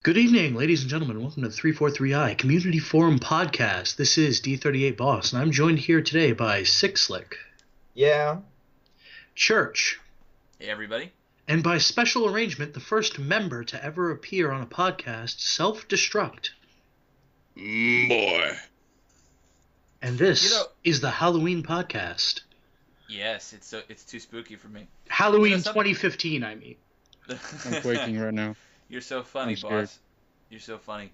Good evening, ladies and gentlemen. Welcome to the 343i Community Forum Podcast. This is D-38 Boss, and I'm joined here today by Six Slick, Yeah. Church, Hey, everybody. and by special arrangement, the first member to ever appear on a podcast, Self-Destruct. Boy. And this is the Halloween podcast. Yes, it's too spooky for me. Halloween 2015, I mean. I'm quaking right now. You're so funny, I'm scared. boss. You're so funny.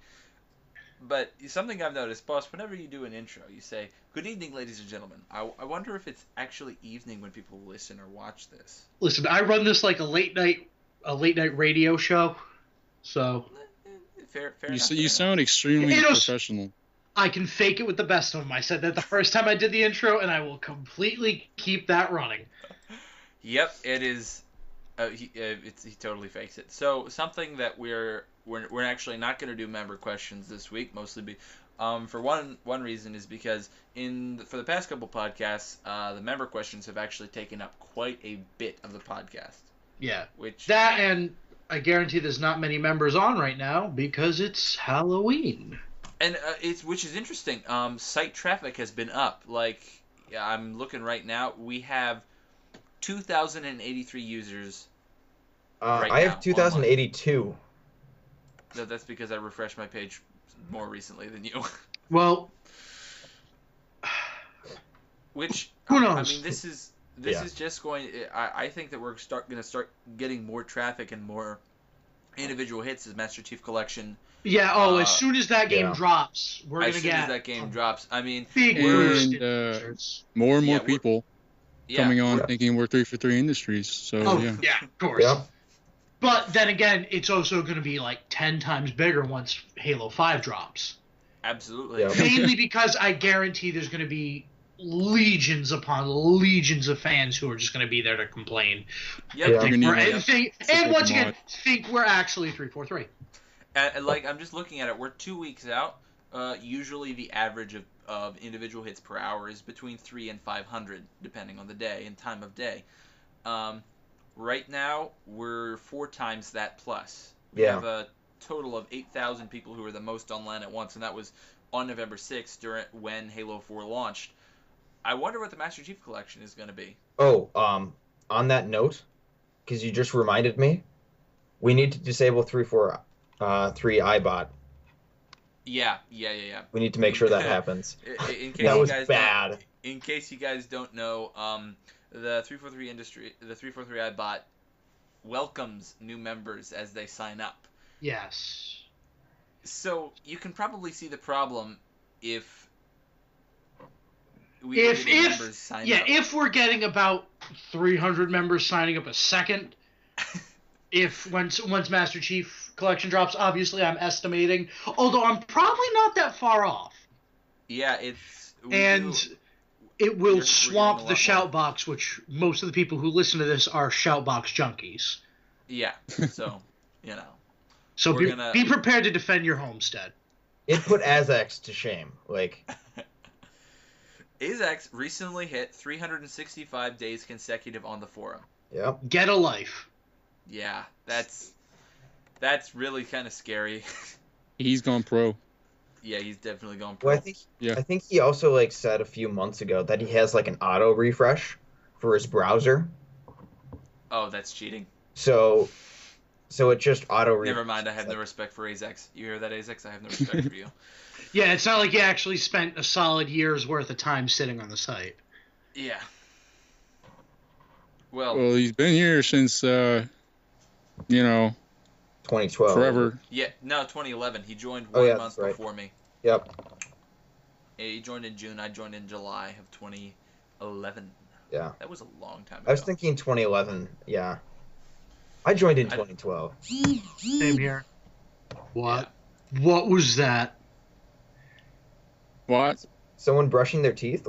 But something I've noticed, boss, whenever you do an intro, you say, "Good evening, ladies and gentlemen." I wonder if it's actually evening when people listen or watch this. Listen, I run this like a late night radio show, so Fair You, enough. you sound extremely professional. I can fake it with the best of them. I said that the first time I did the intro, and I will completely keep that running. Yep, it is. He totally fakes it. So something that we're actually not going to do member questions this week, mostly for one reason is because for the past couple podcasts, the member questions have actually taken up quite a bit of the podcast. Yeah, Which and I guarantee there's not many members on right now because it's Halloween. And which is interesting. Site traffic has been up. Like, I'm looking right now. We have 2,083 users. Right I now, have 2,082. No, that's because I refreshed my page more recently than you. Well, Which who knows? I mean, this is just going. I think that we're going to start getting more traffic and more individual hits as Master Chief Collection. Yeah. As soon as that game drops, we're gonna get. As soon as that game drops, I mean, big boost in users. More and more Yeah, people coming on thinking we're 343 Industries. So yeah, of course. Yeah. But then again, it's also going to be like 10 times bigger once Halo 5 drops. Absolutely. Yeah. Mainly because I guarantee there's going to be legions upon legions of fans who are just going to be there to complain. Yep. Yeah. And once again, think we're actually 343. And like, I'm just looking at it. We're 2 weeks out. Usually the average of individual hits per hour is between 300 and 500, depending on the day and time of day. Right now, we're 4 times that plus. We have a total of 8,000 people who are the most online at once, and that was on November 6th when Halo 4 launched. I wonder what the Master Chief Collection is going to be. Oh, on that note, because you just reminded me, we need to disable 343 iBot. Yeah. We need to make sure that happens. In case That you was guys bad. In case you guys don't know, the 343 iBot welcomes new members as they sign up. Yes. So you can probably see the problem if we were getting members sign up. If we're getting about 300 members signing up a second, once Master Chief Collection drops, obviously I'm estimating, although I'm probably not that far off. Yeah, It will We're swamp getting a the lot shout box, which most of the people who listen to this are shout box junkies. Yeah, so, So We're be prepared to defend your homestead. It put Azaxx to shame. Like, Azaxx recently hit 365 days consecutive on the forum. yeah. Get a life. Yeah, that's really kind of scary. he's gone pro. Yeah, he's definitely going pro. Well, I think he also said a few months ago that he has an auto refresh for his browser. Oh, that's cheating. So it just auto refresh. Never mind, I have no respect for Azaxx. You hear that, Azaxx? I have no respect for you. Yeah, it's not like you actually spent a solid year's worth of time sitting on the site. Yeah. Well, Well, he's been here since 2012. forever. yeah, no, 2011. He joined Oh, one yeah, month that's right. before me. Yep. He joined in June. I joined in July of 2011. Yeah. That was a long time ago. I was thinking 2011. Yeah. I joined in 2012. Same here. What? Yeah. What was that? What? Someone brushing their teeth?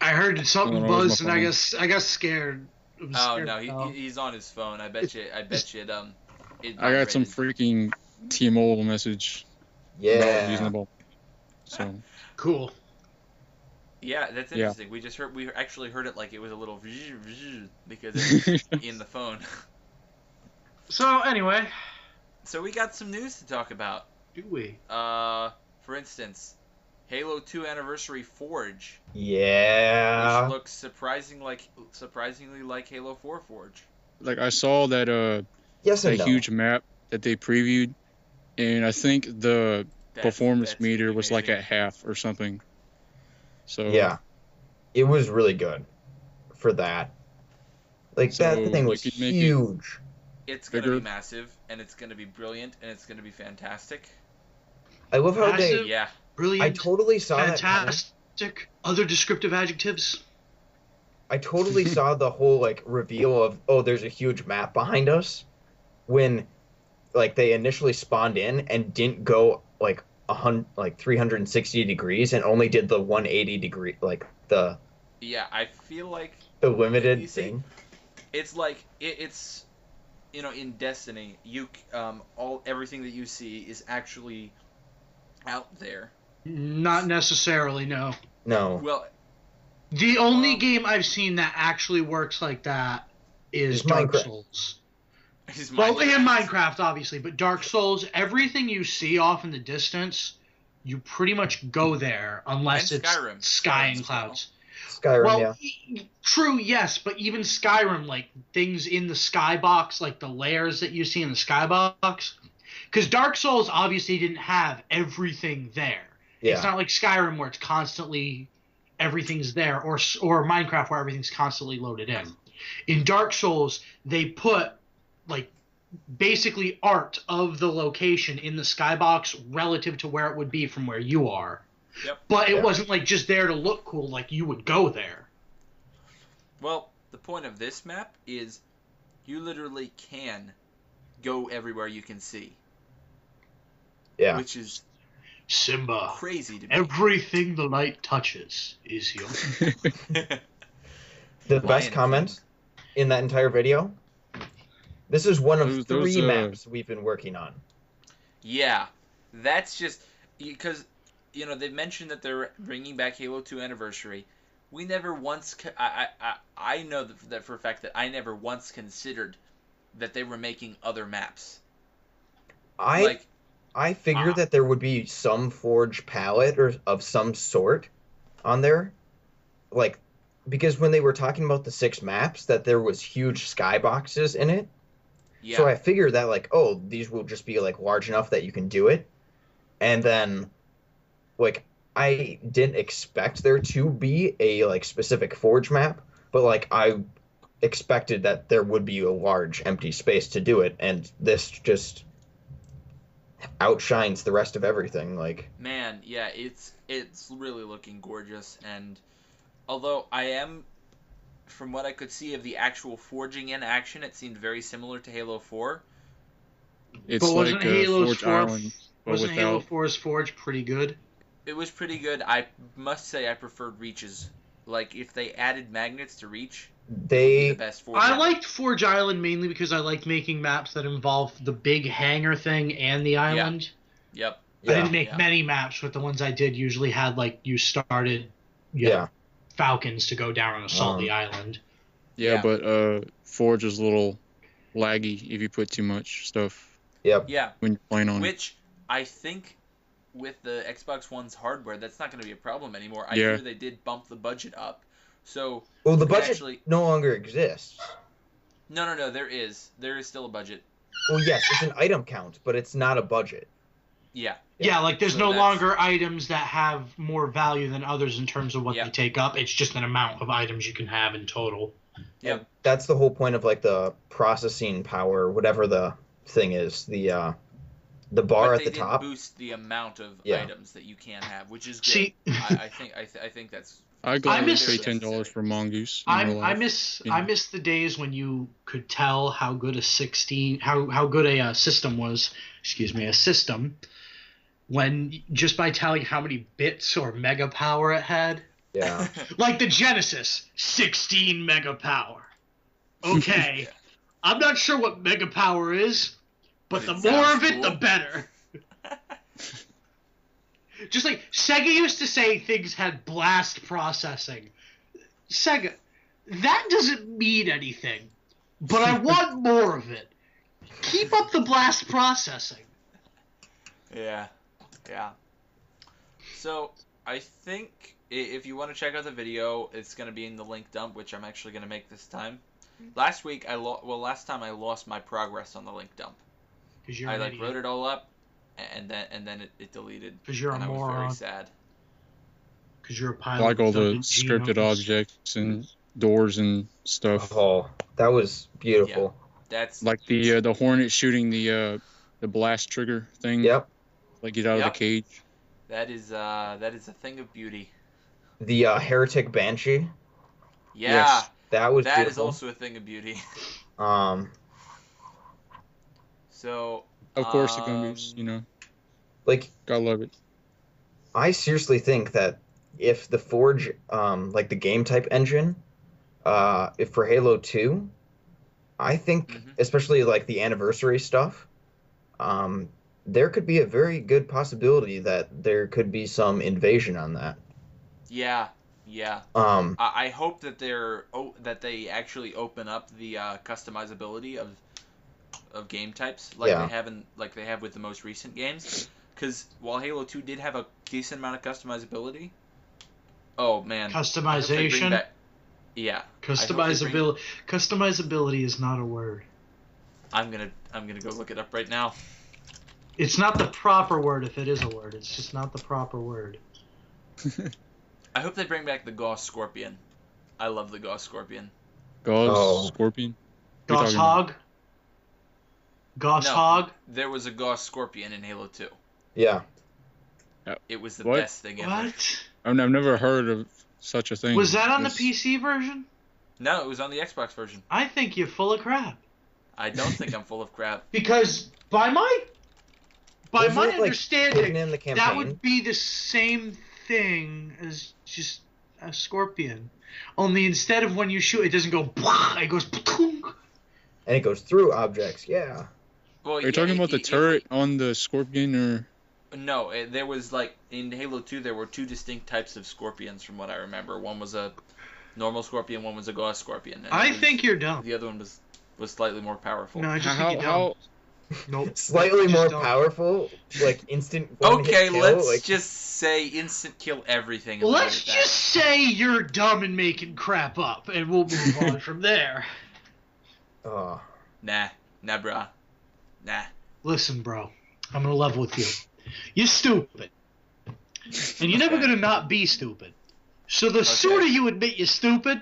I heard something Oh, no, it was buzz, my and I phone. got scared. Oh no, he's on his phone. I bet you. It I got some vibrated. freaking T-Mobile message. Yeah. Reasonable. So Cool. Yeah, that's Yeah. interesting. We actually heard it like it was a little because it's in the phone. So anyway, So we got some news to talk about. Do we? For instance, Halo 2 Anniversary Forge. Yeah. Which looks surprisingly like Halo 4 Forge. Like, I saw that yes and that no. huge map that they previewed, and I think the performance meter was like at half or something. So yeah, it was really good for that. Like, so that thing was huge. It's going to be massive, and it's going to be brilliant, and it's going to be fantastic. I love how massive, brilliant, I totally saw fantastic. Other descriptive adjectives. I totally saw the whole, like, reveal of, oh, there's a huge map behind us, when, like, they initially spawned in and didn't go, like, 360 degrees and only did the 180 degree, like, the... Yeah, I feel like... The limited thing. It's like, it's... You know, in Destiny, everything that you see is actually out there. Not necessarily, no. No. Well, the only game I've seen that actually works like that is Dark Souls. Well, and Minecraft, obviously, but Dark Souls, everything you see off in the distance, you pretty much go there unless it's Skyrim. sky and clouds. Skyrim, True, yes, but even Skyrim, like, things in the skybox, like the layers that you see in the skybox, because Dark Souls obviously didn't have everything there. Yeah. It's not like Skyrim where it's constantly, everything's there, or Minecraft where everything's constantly loaded in. In Dark Souls, they put, like, basically art of the location in the skybox relative to where it would be from where you are. Yep. But it wasn't like just there to look cool, like you would go there. Well, the point of this map is you literally can go everywhere you can see. Yeah. Which is Simba. Crazy to me. Everything the light touches is yours. The best comment in that entire video. This is one of three maps we've been working on. Yeah, that's just because, you know, they mentioned that they're bringing back Halo 2 Anniversary. We never once, I know that for a fact that I never once considered that they were making other maps. I figured that there would be some Forge palette or of some sort on there, like, because when they were talking about the 6 maps, that there was huge skyboxes in it. Yeah. So I figured that, like, oh, these will just be, like, large enough that you can do it. And then, like, I didn't expect there to be a, like, specific Forge map, but, like, I expected that there would be a large empty space to do it, and this just outshines the rest of everything. Like, man, yeah, it's really looking gorgeous, and although I am, from what I could see of the actual forging in action, it seemed very similar to Halo 4. It's like Forge Island. Wasn't Halo 4's Forge pretty good? It was pretty good. I must say I preferred Reach's. Like, if they added magnets to Reach, the best Forge. I liked Forge Island mainly because I liked making maps that involved the big hangar thing and the island. Yep. I didn't make many maps, but the ones I did usually had, like, you started Falcons to go down and assault the island. Yeah, but Forge is a little laggy if you put too much stuff. Yep. Yeah. When you're playing on Which I think with the Xbox One's hardware, that's not going to be a problem anymore. I hear they did bump the budget up. So the budget no longer exists. No, there is still a budget. Well, yes, it's an item count, but it's not a budget. Yeah, like there's no longer items that have more value than others in terms of what they take up. It's just an amount of items you can have in total. Yeah, that's the whole point of, like, the processing power, whatever the thing is, the bar at the top. Boost the amount of items that you can have, which is good. See, I think that's. I gladly pay $10 for Mongoose. I miss the days when you could tell how good how good a system was. Excuse me, a system. When just by telling how many bits or mega power it had. Yeah. Like the Genesis, 16 mega power. Okay. I'm not sure what mega power is, but the more of it, the better. Just like Sega used to say things had blast processing. Sega, that doesn't mean anything, but I want more of it. Keep up the blast processing. Yeah. So, I think if you want to check out the video, it's going to be in the link dump, which I'm actually going to make this time. Last time I lost my progress on the link dump. I wrote it all up, and then it deleted. Because you're a moron. I was very sad. Because you're a pilot. Like all the scripted objects and doors and stuff. Oh, that was beautiful. Yeah, that's like the Hornet shooting the blast trigger thing. Yep. Like get out of the cage. That is a thing of beauty. The Heretic Banshee. Yeah. Yes, that was beautiful. That is also a thing of beauty. So. Of course, the Gummies, Like. Gotta love it. I seriously think that if the Forge, like the game type engine, if for Halo 2, I think, especially like the anniversary stuff, there could be a very good possibility that there could be some invasion on that. Yeah. I hope that they actually open up the customizability of game types like they have with the most recent games. Because while Halo 2 did have a decent amount of customizability, oh man, customization. Yeah, customizability is not a word. I'm gonna go look it up right now. It's not the proper word if it is a word. It's just not the proper word. I hope they bring back the Gauss Scorpion. I love the Gauss Scorpion. Scorpion? Gauss Hog? Gauss Hog? There was a Gauss Scorpion in Halo 2. Yeah. It was the best thing ever. What? I've never heard of such a thing. Was that on the PC version? No, it was on the Xbox version. I think you're full of crap. I don't think I'm full of crap. Because by my understanding, that would be the same thing as just a Scorpion. Only instead of when you shoot, it doesn't go, it goes, and it goes through objects, yeah. Well, Are you talking about the turret on the Scorpion, or? No, there was, like, in Halo 2, there were two distinct types of Scorpions from what I remember. One was a normal Scorpion, one was a Gauss Scorpion. I think you're dumb. The other one was slightly more powerful. No, I just think you're dumb. Nope. Slightly more powerful? Like, instant Okay, kill, let's just say instant kill everything. Well, let's just say you're dumb and making crap up, and we'll move on from there. Nah, brah. Nah. Listen, bro. I'm gonna level with you. You're stupid. And you're never gonna not be stupid. So the sooner you admit you're stupid,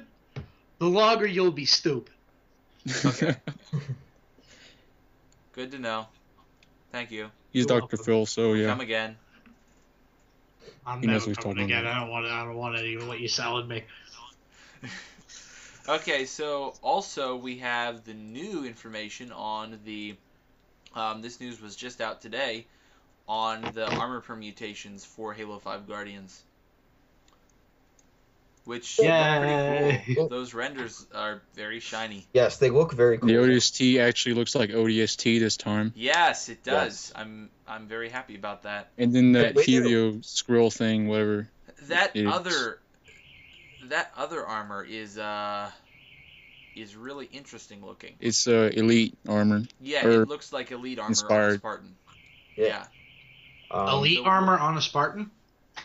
the longer you'll be stupid. Okay. Good to know. Thank you. He's Dr. Phil, so yeah. Come again. I'm never coming again. I don't want any of what you're selling me. Okay, so also we have the new information on the this news was just out today on the armor permutations for Halo 5 Guardians. Which look pretty cool. Those renders are very shiny. Yes, they look very cool. The ODST actually looks like ODST this time. Yes, it does. Yes. I'm very happy about that. And then that Helio Skrill thing, whatever. That other armor is really interesting looking. It's elite armor. Yeah, it looks like elite armor on a Spartan. Yeah. Elite armor on a Spartan?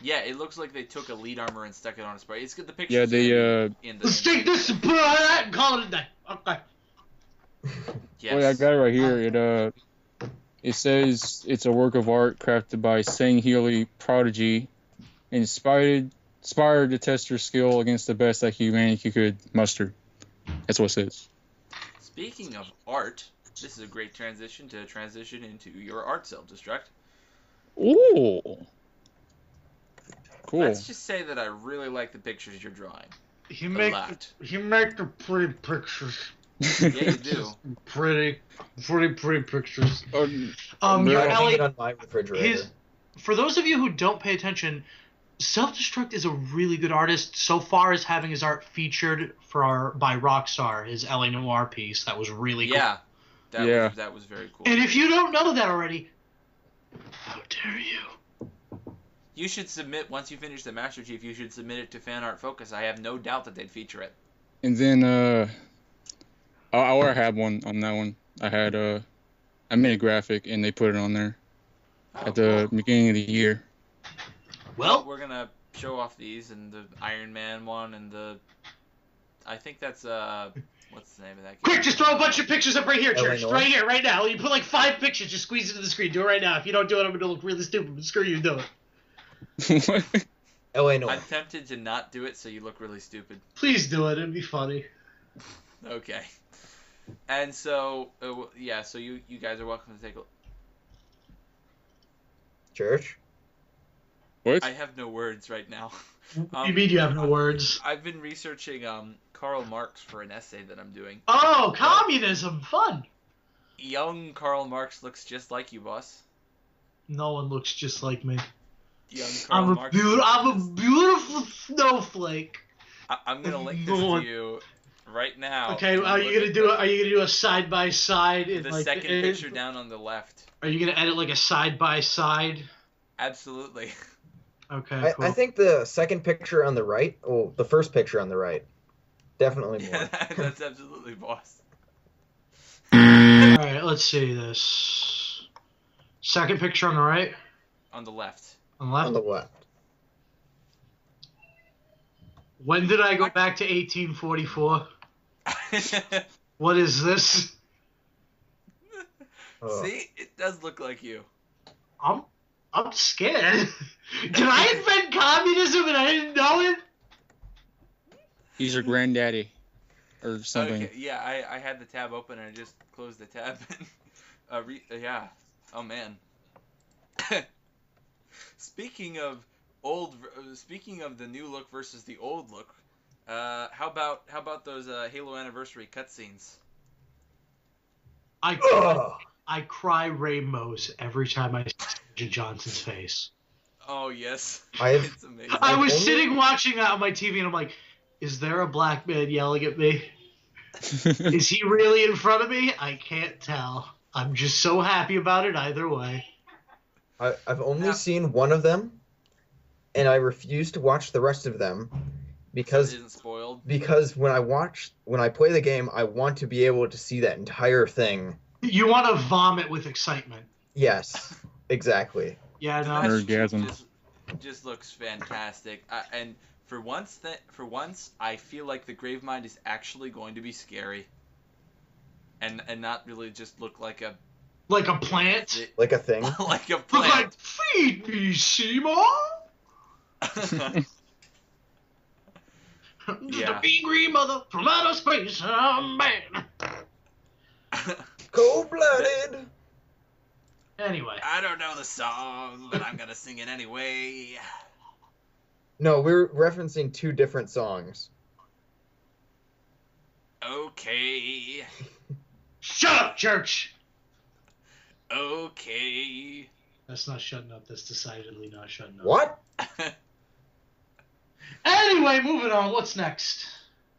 Yeah, it looks like they took elite armor and stuck it on a Spartan. It's good. The picture. Yeah, they let's take this and put it on that and call it a day. Okay. Yes. Well, I got it right here. It says it's a work of art crafted by Sang Healy Prodigy, inspired to test your skill against the best that humanity could muster. That's what it says. Speaking of art, this is a great transition into your art self-destruct. Ooh. Cool. Let's just say that I really like the pictures you're drawing. You make the pretty pictures. Yeah, you do. Pretty pictures. Ellie, on my refrigerator. For those of you who don't pay attention, Self-Destruct is a really good artist so far as having his art featured by Rockstar, his LA Noire piece. That was really cool. Yeah. That was very cool. And if you don't know that already, how dare you? You should submit, once you finish the Master Chief, you should submit it to Fan Art Focus. I have no doubt that they'd feature it. And then, I already had one on that one. I had I made a graphic and they put it on there at the beginning of the year. Well, we're gonna show off these and the Iron Man one and the. I think that's what's the name of that game? Quick, just throw a bunch of pictures up right here, Church. Illinois? Right here, right now. You put like 5 pictures, just squeeze it to the screen. Do it right now. If you don't do it, I'm gonna look really stupid. But screw you, do it. Illinois. I'm tempted to not do it so you look really stupid. Please do it. It'd be funny. Okay. And so, yeah, so you guys are welcome to take a look. Church? What? I have no words right now. You mean you have no words? I've been researching Karl Marx for an essay that I'm doing. Oh, communism. Fun. Young Karl Marx looks just like you, boss. No one looks just like me. Young Karl I'm Marx. I'm a beautiful snowflake. I'm gonna link this to you right now. Okay, are you gonna do a side by side? The like, second picture down on the left. Are you gonna edit like a side by side? Absolutely. Okay, cool. I think the second picture on the right, the first picture on the right, definitely more. Yeah, that's absolutely boss. Alright, let's see this. Second picture on the right? On the left. On the left? On the left. When did I go back to 1844? What is this? See, it does look like you. I'm scared. Did I invent communism and I didn't know it? He's your granddaddy. Or something. Okay, yeah, I had the tab open and I just closed the tab. Yeah. Oh man. Speaking of the new look versus the old look, how about those Halo anniversary cutscenes? I cry rainbows every time I see Sergeant Johnson's face. Oh yes, it's amazing. I was sitting watching that on my TV and I'm like, is there a black man yelling at me? Is he really in front of me? I can't tell. I'm just so happy about it either way. I've only seen one of them, and I refuse to watch the rest of them because it isn't spoiled. Because when I play the game, I want to be able to see that entire thing. You want to vomit with excitement. Yes, exactly. Yeah, no. Orgasm. Just looks fantastic. And for once, I feel like the Gravemind is actually going to be scary, and not really just look like a plant, like a thing, like a plant. Like, feed me, Seymour. Yeah. The angry mother from outer space, man. Cold-blooded. Anyway. I don't know the song, but I'm gonna sing it anyway. No, we're referencing 2 different songs. Okay. Shut up, Church! Okay. That's not shutting up. That's decidedly not shutting up. What? Anyway, moving on. What's next?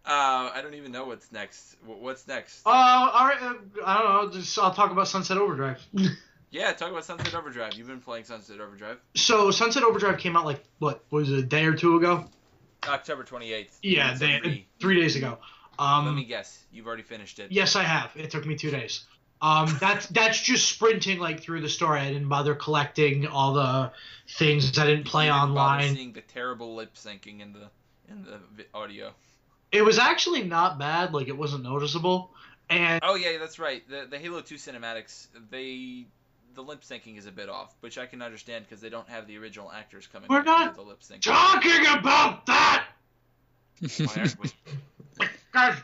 I don't even know what's next. What's next? All right. I don't know. I'll talk about Sunset Overdrive. Yeah, talk about Sunset Overdrive. You've been playing Sunset Overdrive. So Sunset Overdrive came out what was it, a day or 2 ago? October 28th. Yeah, 3 days ago. Let me guess. You've already finished it. Yes, I have. It took me 2 days. That's just sprinting through the story. I didn't bother collecting all the things. I didn't play online. Seeing the terrible lip syncing in the audio. It was actually not bad. It wasn't noticeable. And oh yeah, that's right. The Halo 2 cinematics, the lip syncing is a bit off, which I can understand because they don't have the original actors coming. We're not the lip sync. talking about that. Why aren't we? Okay.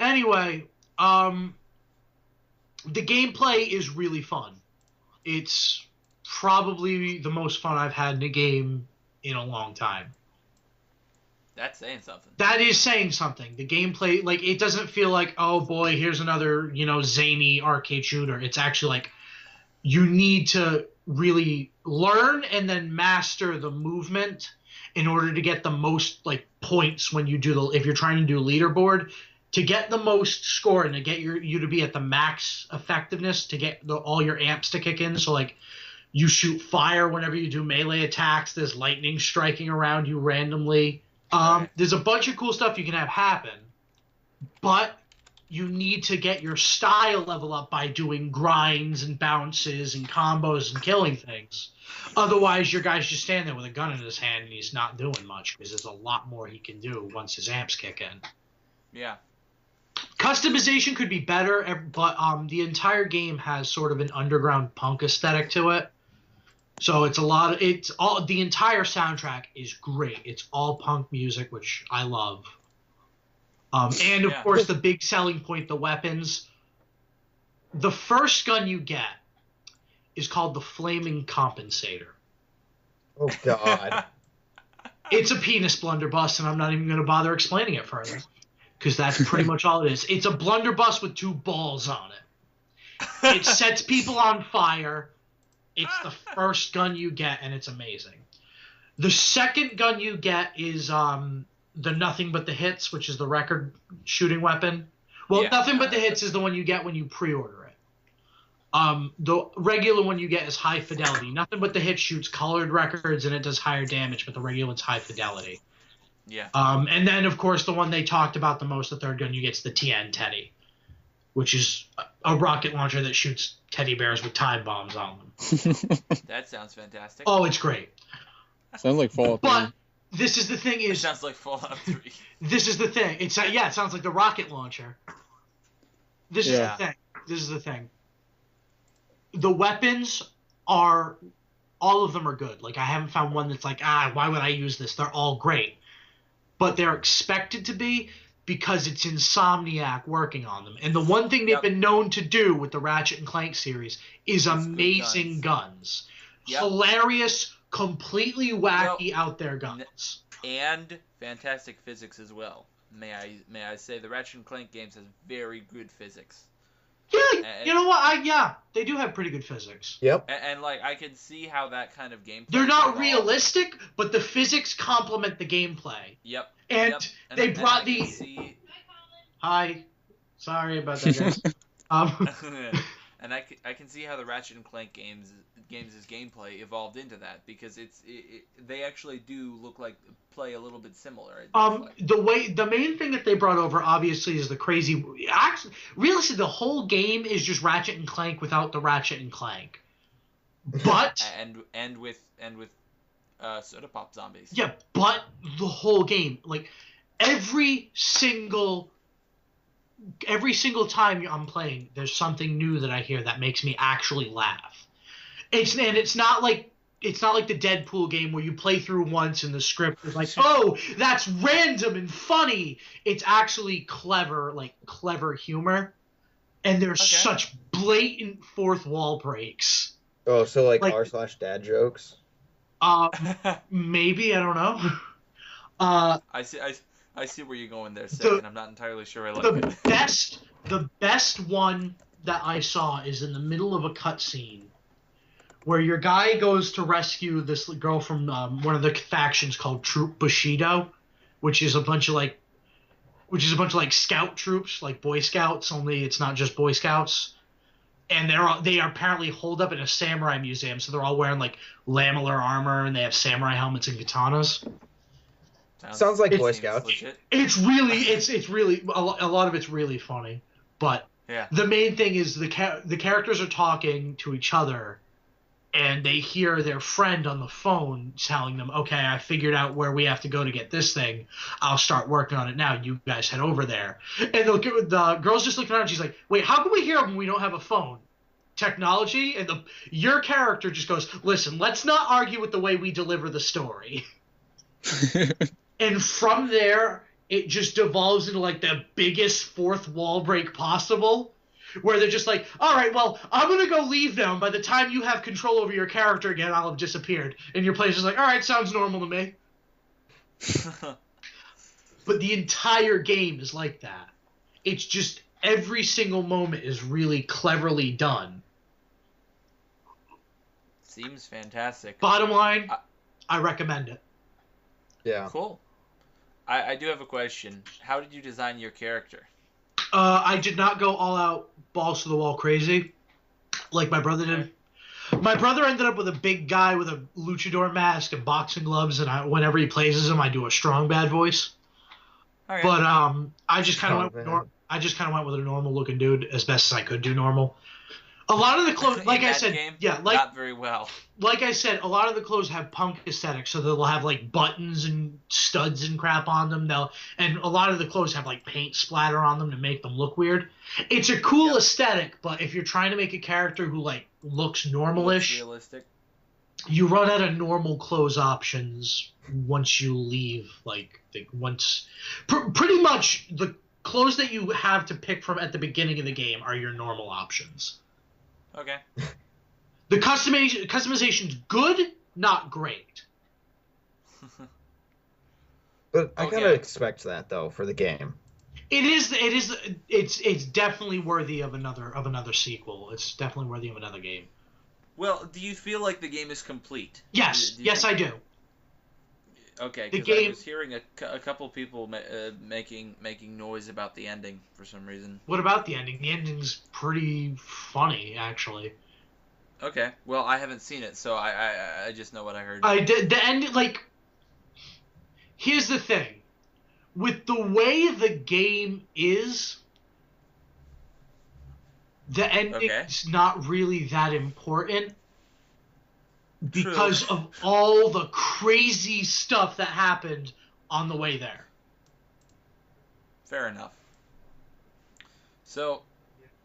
Anyway, the gameplay is really fun. It's probably the most fun I've had in a game in a long time. That's saying something. That is saying something. The gameplay, it doesn't feel like, oh boy, here's another, zany arcade shooter. It's actually you need to really learn and then master the movement in order to get the most points when you do if you're trying to do leaderboard, to get the most score and to get you to be at the max effectiveness, to get all your amps to kick in. So you shoot fire whenever you do melee attacks. There's lightning striking around you randomly. There's a bunch of cool stuff you can have happen, but you need to get your style level up by doing grinds and bounces and combos and killing things. Otherwise, your guy's just standing there with a gun in his hand and he's not doing much because there's a lot more he can do once his amps kick in. Yeah. Customization could be better, but the entire game has sort of an underground punk aesthetic to it. So the entire soundtrack is great. It's all punk music, which I love. And of course, the big selling point, the weapons. The first gun you get is called the Flaming Compensator. Oh, God. It's a penis blunderbuss, and I'm not even going to bother explaining it further, because that's pretty much all it is. It's a blunderbuss with 2 balls on it. It sets people on fire. It's the first gun you get, and it's amazing. The second gun you get is the Nothing But the Hits, which is the record shooting weapon. Well, Nothing But the Hits is the one you get when you pre-order it. The regular one you get is High Fidelity. Nothing But the Hits shoots colored records and it does higher damage, but the regular one's High Fidelity. Yeah. And then, of course, the one they talked about the most, the third gun you get is the TN Teddy, which is a rocket launcher that shoots teddy bears with time bombs on them. That sounds fantastic. Oh, it's great. Sounds like Fallout 3. But this is the thing It is... sounds like Fallout 3. This is the thing. It sounds like the rocket launcher. This is the thing. The weapons are... All of them are good. Like, I haven't found one that's like, why would I use this? They're all great. But they're expected to be because it's Insomniac working on them. And the one thing they've been known to do with the Ratchet and Clank series is amazing guns. Yep. Hilarious, completely wacky, out there guns. And fantastic physics as well. May I say the Ratchet and Clank games has very good physics. Yeah, you know what? They do have pretty good physics. Yep. And like, I can see how that kind of gameplay... They're not realistic, but the physics complement the gameplay. Yep. And they brought the... Hi. Sorry about that, guys. And I can see how the Ratchet and Clank games' gameplay evolved into that, because they actually do look like play a little bit similar. The main thing that they brought over obviously is the crazy. Actually, realistically, the whole game is just Ratchet and Clank without the Ratchet and Clank. But and with soda pop zombies. Yeah, but the whole game, like every single time I'm playing, there's something new that I hear that makes me actually laugh. It's not like the Deadpool game where you play through once and the script is like, oh, that's random and funny. It's actually clever humor, and there's such blatant fourth wall breaks. Oh, so like r/dad jokes? Maybe, I don't know. I see where you're going there, Sid, and I'm not entirely sure I like it. The best one that I saw is in the middle of a cutscene where your guy goes to rescue this girl from one of the factions called Troop Bushido, which is a bunch of scout troops, like Boy Scouts, only it's not just Boy Scouts. And they are apparently holed up in a samurai museum, so they're all wearing like lamellar armor and they have samurai helmets and katanas. Sounds like Boy Scouts. It's really a lot of it's really funny, but the main thing is the characters are talking to each other, and they hear their friend on the phone telling them, "Okay, I figured out where we have to go to get this thing. I'll start working on it now. You guys head over there." And the girl's just looking around. She's like, "Wait, how can we hear them when we don't have a phone? Technology?" And your character just goes, "Listen, let's not argue with the way we deliver the story." And from there, it just devolves into like the biggest fourth wall break possible, where they're just like, all right, well, I'm going to go leave now. And by the time you have control over your character again, I'll have disappeared. And your player's just like, all right, sounds normal to me. But the entire game is like that. It's just every single moment is really cleverly done. Seems fantastic. Bottom line, I recommend it. Yeah. Cool. I do have a question. How did you design your character? I did not go all out balls to the wall crazy like my brother did. My brother ended up with a big guy with a luchador mask and boxing gloves, and whenever he plays as him, I do a strong bad voice. Okay. But I just kind of went I just kind of went with a normal looking dude as best as I could do normal. A lot of the clothes, like I said, not very well. Like I said, a lot of the clothes have punk aesthetics, so they'll have like buttons and studs and crap on them. And a lot of the clothes have like paint splatter on them to make them look weird. It's a cool aesthetic, but if you're trying to make a character who like looks normalish, realistic, you run out of normal clothes options once you leave. Pretty much the clothes that you have to pick from at the beginning of the game are your normal options. Okay. The customization's good, not great. But I kind of expect that though for the game. It's definitely worthy of another sequel. It's definitely worthy of another game. Well, do you feel like the game is complete? Yes, I do. Okay, because I was hearing a couple people making noise about the ending for some reason. What about the ending? The ending's pretty funny, actually. Okay, well, I haven't seen it, so I just know what I heard. The ending, like, here's the thing. With the way the game is, the ending's not really that important. Because of all the crazy stuff that happened on the way there. Fair enough. So,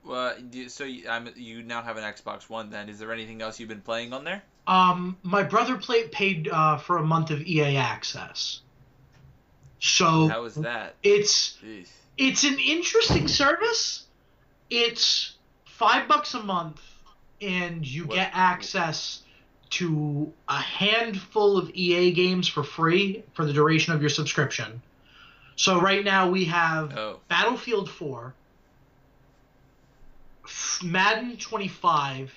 you now have an Xbox One. Then, is there anything else you've been playing on there? My brother paid for a month of EA access. So how is that? It's an interesting service. It's $5 a month, and you get access to a handful of EA games for free for the duration of your subscription. So right now we have Battlefield 4, Madden 25,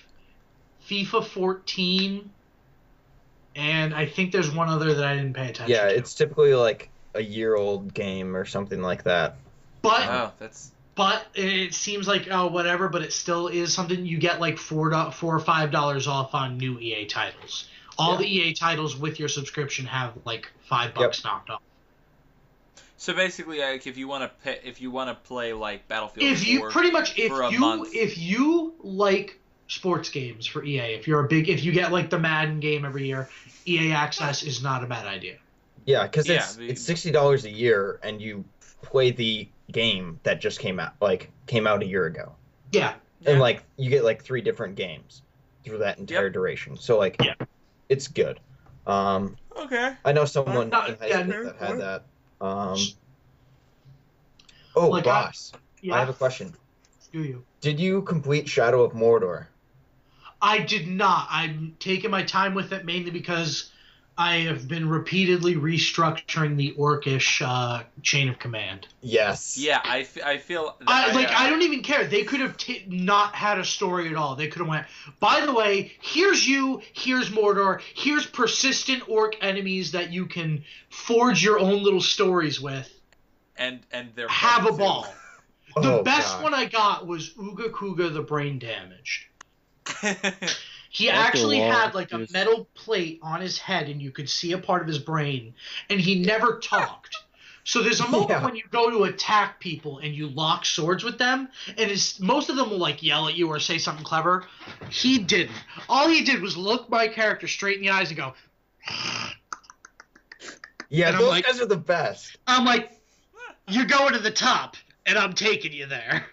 FIFA 14, and I think there's one other that I didn't pay attention to. Yeah, it's typically like a year-old game or something like that. But it seems like whatever, but it still is something you get like $4 or $5 off on new EA titles. All the EA titles with your subscription have like $5 knocked off. So basically, like, if you want to play like Battlefield 4 if you like sports games for EA, if you get like the Madden game every year, EA access is not a bad idea. Yeah, because it's $60 a year, and you play the game that just came out a year ago. Yeah. And like you get like 3 different games through that entire duration. So like it's good. Okay. I know someone in high school that had that. Boss. I have a question. Do you? Did you complete Shadow of Mordor? I did not. I'm taking my time with it mainly because I have been repeatedly restructuring the Orcish chain of command. Yes. Yeah, I feel... I don't even care. They could have not had a story at all. They could have went, by the way, here's Mordor, here's persistent orc enemies that you can forge your own little stories with. And they're... Have a ball. The best one I got was Uga Kuga the Brain Damaged. He actually had like a metal plate on his head, and you could see a part of his brain, and he never talked. So there's a moment when you go to attack people and you lock swords with them, and most of them will like yell at you or say something clever. He didn't. All he did was look my character straight in the eyes and go. Yeah, and those guys are the best. I'm like, you're going to the top, and I'm taking you there.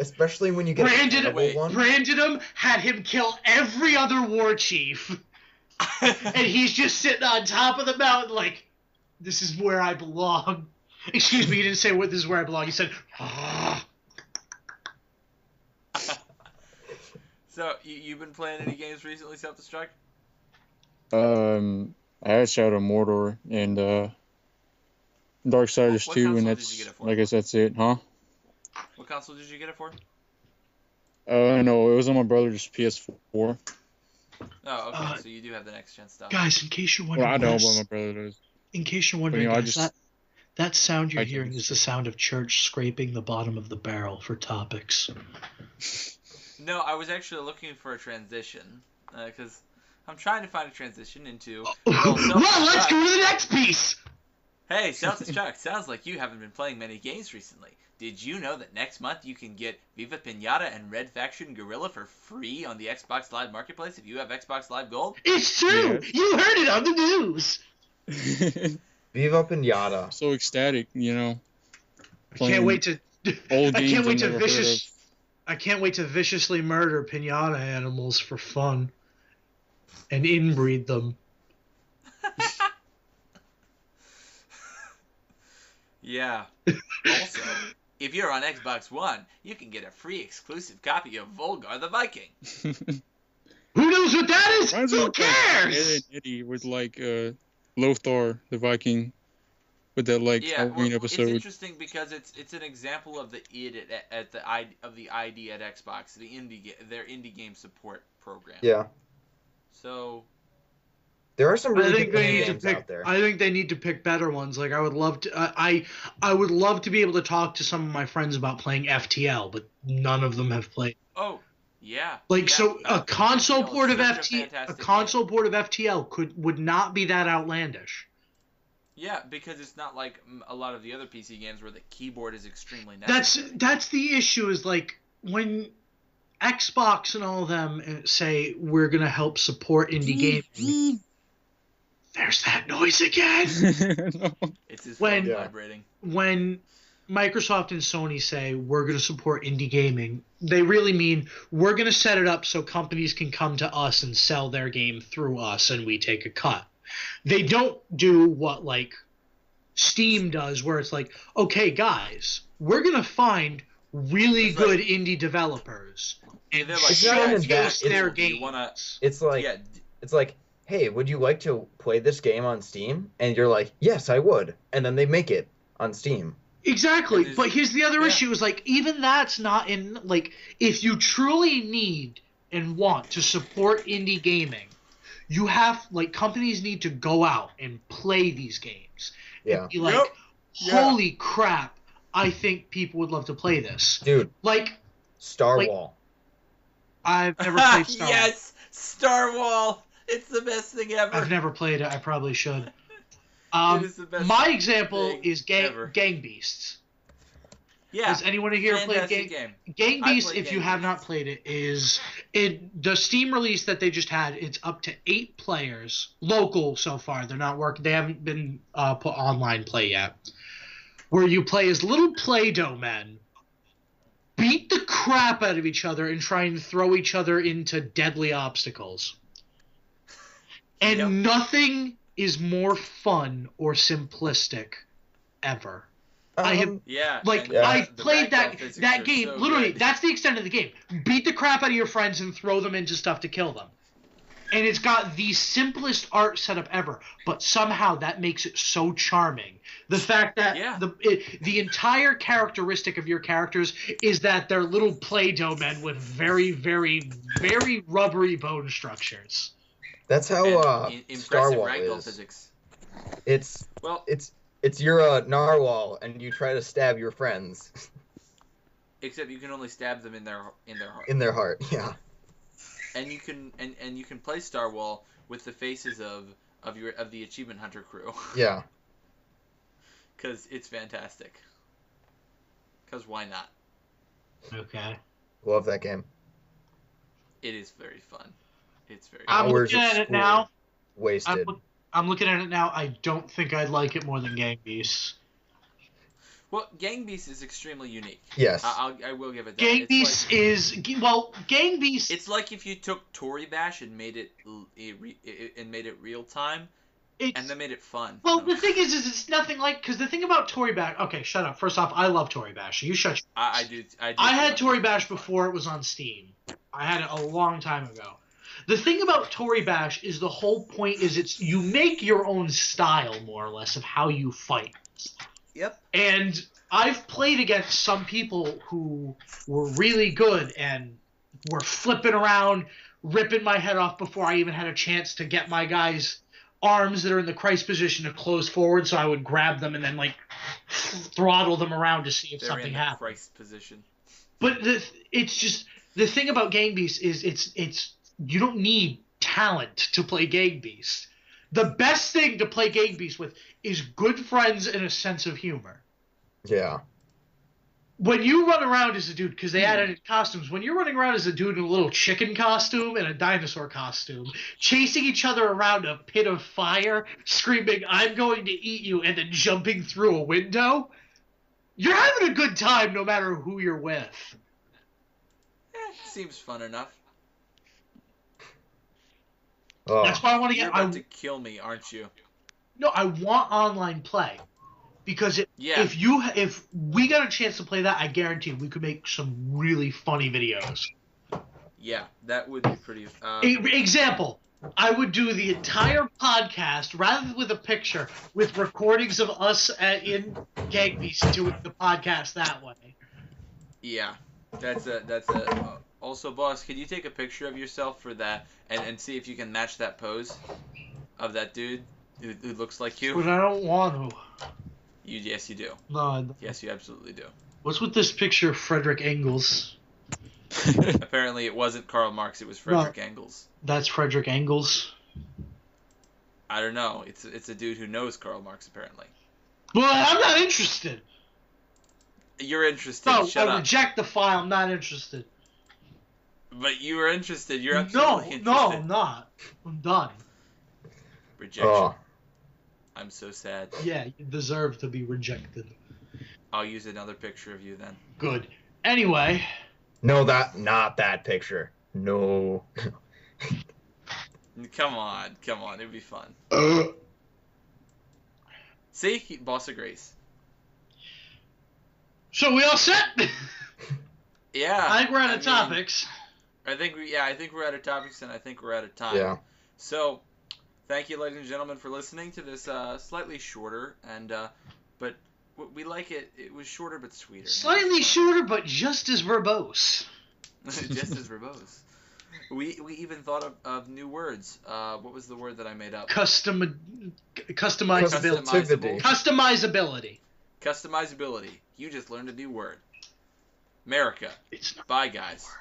Especially when you get branded him, had him kill every other war chief. And he's just sitting on top of the mountain like, this is where I belong. Excuse me, he didn't say this is where I belong. He said, So, you've been playing any games recently, Self-Destruct? I had Shadow of Mordor and Darksiders 2, and I guess that's it, huh? What console did you get it for? No, it was on my brother's PS4. Oh, okay, so you do have the next gen stuff. Guys, in case you're wondering, I don't, but my brother does. In case you're wondering, that sound you're hearing is the sound of Church scraping the bottom of the barrel for topics. No, I was actually looking for a transition, because I'm trying to find a transition into... Well, let's go to the next piece! Hey, Celtics Chuck, sounds like you haven't been playing many games recently. Did you know that next month you can get Viva Pinata and Red Faction Gorilla for free on the Xbox Live Marketplace if you have Xbox Live Gold? It's true! Yes. You heard it on the news! Viva Pinata. So ecstatic, you know. I can't wait to... Old I games can't wait I've to never heard of. I can't wait to viciously murder pinata animals for fun. And inbreed them. Yeah. Also, if you're on Xbox One, you can get a free exclusive copy of Volgar the Viking. Who knows what that is? Reminds me Who of, like, Ed cares? and Eddie with like Lothar the Viking with that like Yeah, Halloween well, episode. it's interesting because it's an example of the ID at Xbox, their indie game support program. Yeah. So There are some I really think good they need to games pick. out there. I think they need to pick better ones. Like I would love to. I would love to be able to talk to some of my friends about playing FTL, but none of them have played. oh yeah. Like yeah, so, a console FTL is port of such a FTL, a fantastic console game. port of FTL would not be that outlandish. Yeah, because it's not like a lot of the other PC games where the keyboard is extremely necessary. That's the issue. Is like when Xbox and all of them say we're gonna help support indie gaming. There's that noise again. No. It's his when- phone Yeah. vibrating. When Microsoft and Sony say we're going to support indie gaming, they really mean we're going to set it up so companies can come to us and sell their game through us and we take a cut. They don't do what like Steam does where it's like, okay guys, we're going to find really It's good indie developers and They're like, It's not show even that, us it's- their do you games. wanna- It's like yeah, it's like, hey, would you like to play this game on Steam? And you're like, yes, I would. And then they make it on Steam. Exactly, And but here's the other yeah. issue: is like even that's not in like if you truly need and want to support indie gaming, you have like companies need to go out and play these games Yeah. and be like, Yep. Yeah. holy crap, I think people would love to play this. Dude, Like Starwhal. I've never played Star. Yes, Starwhal. It's the best thing ever. I've never played it. I probably should. It is the best My example thing is ever. Gang Beasts. Yeah. Has anyone here played fantastic Gang? game. Gang I Beasts, played if you Gang have Beasts. not played it, is the Steam release that they just had. It's up to 8 players, local so far. They're not working. They haven't been put online play yet. Where you play as little Play-Doh men, beat the crap out of each other, and try and throw each other into deadly obstacles. And Yep. nothing is more fun or simplistic ever. I have Yeah. like and Yeah. I the played ragdoll that physics that are game. so Literally, good. that's the extent of the game. Beat the crap out of your friends and throw them into stuff to kill them. And it's got the simplest art setup ever, but somehow that makes it so charming. The fact that Yeah. the entire characteristic of your characters is that they're little Play-Doh men with very, very, very rubbery bone structures. That's how And impressive Starwhal ragdoll is. physics. It's Well, you're a narwhal and you try to stab your friends except you can only stab them in their heart. in their heart. Yeah. And you can and you can play Starwhal with the faces of the Achievement Hunter crew. Yeah. Cuz it's fantastic. Cuz why not? Okay. Love that game. It is very fun. It's very I'm fun. Hours looking at at it school. now. Wasted. I'm looking at it now. I don't think I'd like it more than Gang Beasts. Well, Gang Beasts is extremely unique. Yes. I will give it that. Gang It's Beasts like, is Gang Beasts. it's like if you took Toribash and made it real time It's, and then made it fun. well, the thing is it's nothing like because the thing about Toribash. Okay, shut up. First off, I love Toribash. You shut. I do. I had love Toribash it. before it was on Steam. I had it a long time ago. The thing about Toribash is the whole point is it's you make your own style more or less of how you fight. Yep. And I've played against some people who were really good and were flipping around, ripping my head off before I even had a chance to get my guys' arms that are in the Christ position to close forward, so I would grab them and then like throttle them around to see if They're something in the happened. Christ position. But it's just the thing about Gang Beasts is it's you don't need talent to play Gang Beasts. The best thing to play Gang Beasts with is good friends and a sense of humor. Yeah. When you run around as a dude, because they added costumes, when you're running around as a dude in a little chicken costume and a dinosaur costume, chasing each other around a pit of fire, screaming, "I'm going to eat you," and then jumping through a window, you're having a good time no matter who you're with. Seems fun enough. Oh. That's why I want to You're get... about to kill me, aren't you? No, I want online play. Because if we got a chance to play that, I guarantee we could make some really funny videos. Yeah, that would be pretty... Example, I would do the entire podcast, rather than with a picture, with recordings of us in Gang Beasts doing the podcast that way. Yeah, that's a... Also, boss, could you take a picture of yourself for that and see if you can match that pose of that dude who looks like you? But I don't want to. Yes, you do. No. Yes, you absolutely do. What's with this picture of Frederick Engels? Apparently, it wasn't Karl Marx. It was Frederick Engels. That's Frederick Engels. I don't know. It's a dude who knows Karl Marx, apparently. Well, I'm not interested. You're interested. No, Shut I up. reject the file. I'm not interested. But you were interested. You're absolutely interested. No, I'm not. I'm done. Rejection. Oh. I'm so sad. Yeah, you deserve to be rejected. I'll use another picture of you then. Good. Anyway. No, not that picture. No. Come on. It'd be fun. See? Boss agrees. So we all set? Yeah. I think we're out of topics. I think we're out of topics, and I think we're out of time. Yeah. So, thank you, ladies and gentlemen, for listening to this slightly shorter, but we like it. It was shorter but sweeter. Slightly shorter, but just as verbose. Just as verbose. We even thought of new words. What was the word that I made up? Customizability. Customizability. You just learned a new word. America. It's not Bye, guys. a word.